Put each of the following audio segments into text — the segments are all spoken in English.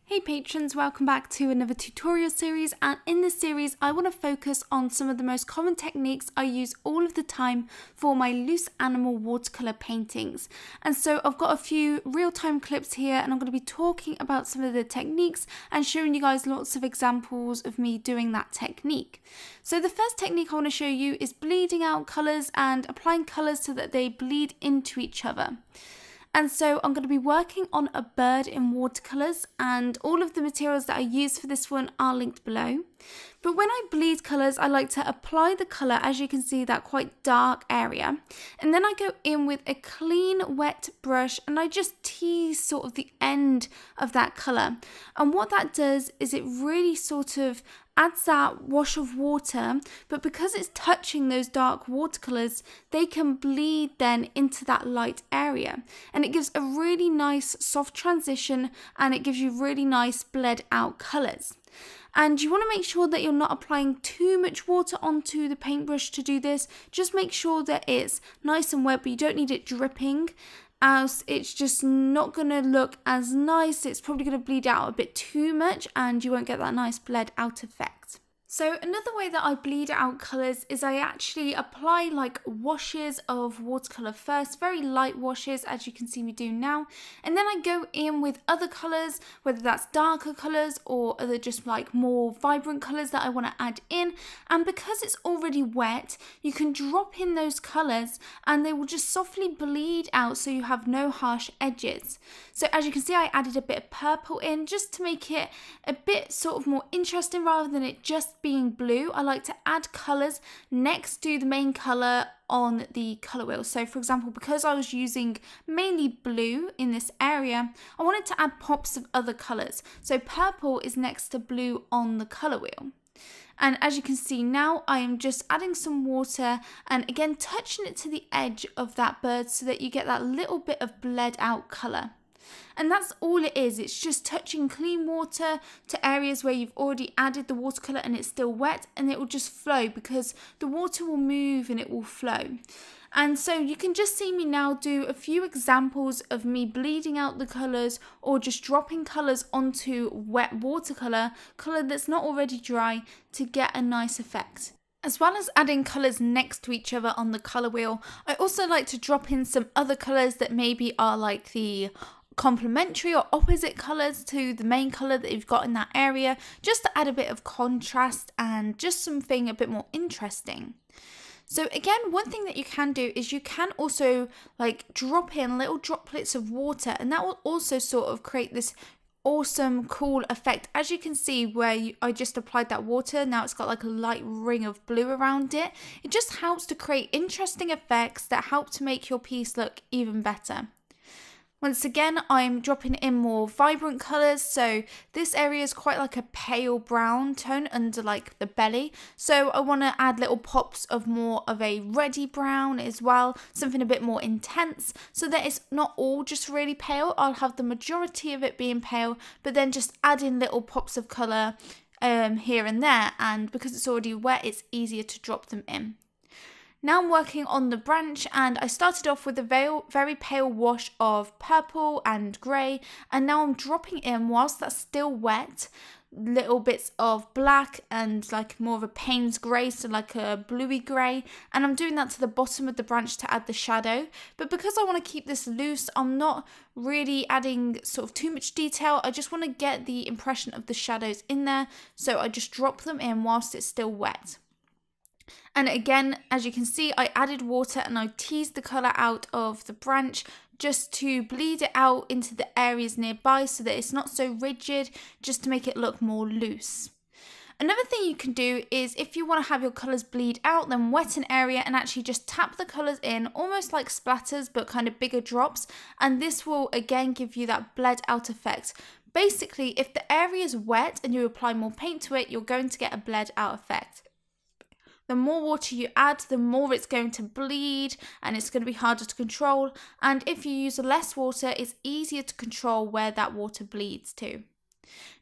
Hey patrons, welcome back to another tutorial series, and in this series I want to focus on some of the most common techniques I use all of the time for my loose animal watercolour paintings. And so I've got a few real-time clips here and I'm going to be talking about some of the techniques and showing you guys lots of examples of me doing that technique. So the first technique I want to show you is bleeding out colours and applying colours so that they bleed into each other. And so I'm going to be working on a bird in watercolours, and all of the materials that I use for this one are linked below. But when I bleed colours, I like to apply the colour, as you can see, that quite dark area. And then I go in with a clean wet brush and I just tease sort of the end of that colour. And what that does is it really sort of adds that wash of water, but because it's touching those dark watercolours, they can bleed then into that light area. And it gives a really nice soft transition and it gives you really nice bled out colours. And you want to make sure that you're not applying too much water onto the paintbrush to do this. Just make sure that it's nice and wet, but you don't need it dripping, as it's just not going to look as nice. It's probably going to bleed out a bit too much and you won't get that nice bled out effect. So another way that I bleed out colours is I actually apply like washes of watercolour first, very light washes as you can see me do now, and then I go in with other colours, whether that's darker colours or other just like more vibrant colours that I want to add in. And because it's already wet, you can drop in those colours and they will just softly bleed out so you have no harsh edges. So as you can see, I added a bit of purple in just to make it a bit sort of more interesting rather than it just being blue. I like to add colours next to the main colour on the colour wheel. So for example, because I was using mainly blue in this area, I wanted to add pops of other colours. So purple is next to blue on the colour wheel. And as you can see now, I am just adding some water and again touching it to the edge of that bird so that you get that little bit of bled out colour. And that's all it is. It's just touching clean water to areas where you've already added the watercolour and it's still wet, and it will just flow because the water will move and it will flow. And so you can just see me now do a few examples of me bleeding out the colours or just dropping colours onto wet watercolour, colour that's not already dry, to get a nice effect. As well as adding colours next to each other on the colour wheel, I also like to drop in some other colours that maybe are like the complementary or opposite colours to the main colour that you've got in that area, just to add a bit of contrast and just something a bit more interesting. So again, one thing that you can do is you can also like drop in little droplets of water, and that will also sort of create this awesome cool effect. As you can see where I just applied that water, now it's got like a light ring of blue around it. It just helps to create interesting effects that help to make your piece look even better. Once again, I'm dropping in more vibrant colours, so this area is quite like a pale brown tone under like the belly, so I want to add little pops of more of a reddy brown as well, something a bit more intense, so that it's not all just really pale. I'll have the majority of it being pale, but then just add in little pops of colour here and there, and because it's already wet, it's easier to drop them in. Now I'm working on the branch, and I started off with a very pale wash of purple and grey, and now I'm dropping in, whilst that's still wet, little bits of black and like more of a Payne's grey, so like a bluey grey, and I'm doing that to the bottom of the branch to add the shadow. But because I want to keep this loose, I'm not really adding sort of too much detail. I just want to get the impression of the shadows in there, so I just drop them in whilst it's still wet. And again, as you can see, I added water and I teased the colour out of the branch just to bleed it out into the areas nearby so that it's not so rigid, just to make it look more loose. Another thing you can do is, if you want to have your colours bleed out, then wet an area and actually just tap the colours in, almost like splatters but kind of bigger drops, and this will again give you that bled out effect. Basically, if the area is wet and you apply more paint to it, you're going to get a bled out effect. The more water you add, the more it's going to bleed and it's going to be harder to control. And if you use less water, it's easier to control where that water bleeds to.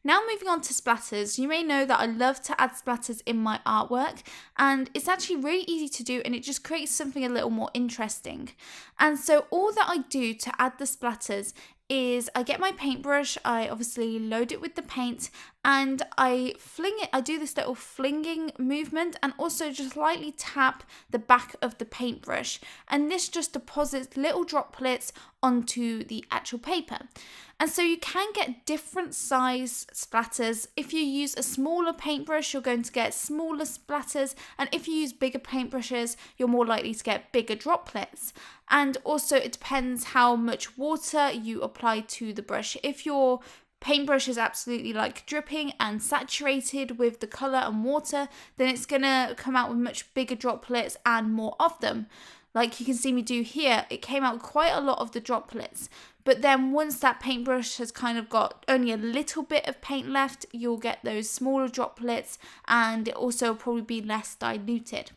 Now moving on to splatters. You may know that I love to add splatters in my artwork, and it's actually really easy to do, and it just creates something a little more interesting. And so all that I do to add the splatters is I get my paintbrush, I obviously load it with the paint, and I fling it. I do this little flinging movement and also just lightly tap the back of the paintbrush, and this just deposits little droplets onto the actual paper. And so you can get different size splatters. If you use a smaller paintbrush, you're going to get smaller splatters, and if you use bigger paintbrushes, you're more likely to get bigger droplets. And also it depends how much water you apply to the brush. If your paintbrush is absolutely like dripping and saturated with the colour and water, then it's gonna come out with much bigger droplets and more of them. Like you can see me do here, it came out quite a lot of the droplets. But then once that paintbrush has kind of got only a little bit of paint left, you'll get those smaller droplets, and it also will probably be less diluted.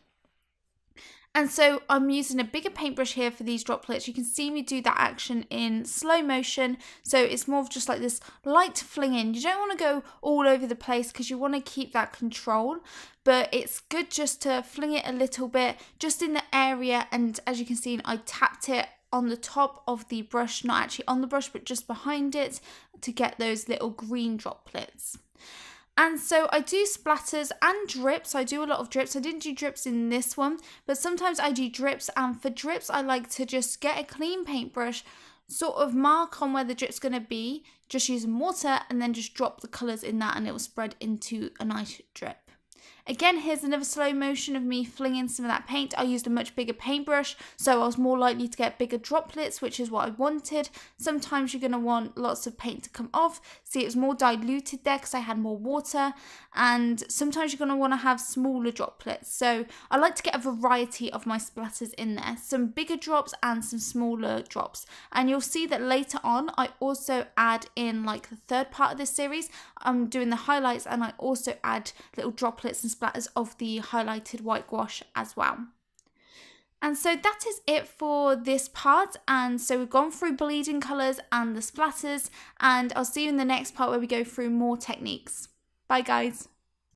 And so I'm using a bigger paintbrush here for these droplets. You can see me do that action in slow motion. So it's more of just like this light fling in. You don't want to go all over the place because you want to keep that control. But it's good just to fling it a little bit just in the area. And as you can see, I tapped it on the top of the brush, not actually on the brush, but just behind it to get those little green droplets. And so I do splatters and drips. I do a lot of drips. I didn't do drips in this one, but sometimes I do drips. And for drips, I like to just get a clean paintbrush, sort of mark on where the drip's going to be, just using water, and then just drop the colours in that, and it will spread into a nice drip. Again, here's another slow motion of me flinging some of that paint. I used a much bigger paintbrush, so I was more likely to get bigger droplets, which is what I wanted. Sometimes you're going to want lots of paint to come off. See, it was more diluted there because I had more water. And sometimes you're going to want to have smaller droplets. So I like to get a variety of my splatters in there. Some bigger drops and some smaller drops. And you'll see that later on, I also add in like the third part of this series. I'm doing the highlights, and I also add little droplets and splatters of the highlighted white gouache as well. And so that is it for this part. And so we've gone through bleeding colours and the splatters, and I'll see you in the next part where we go through more techniques. Bye guys.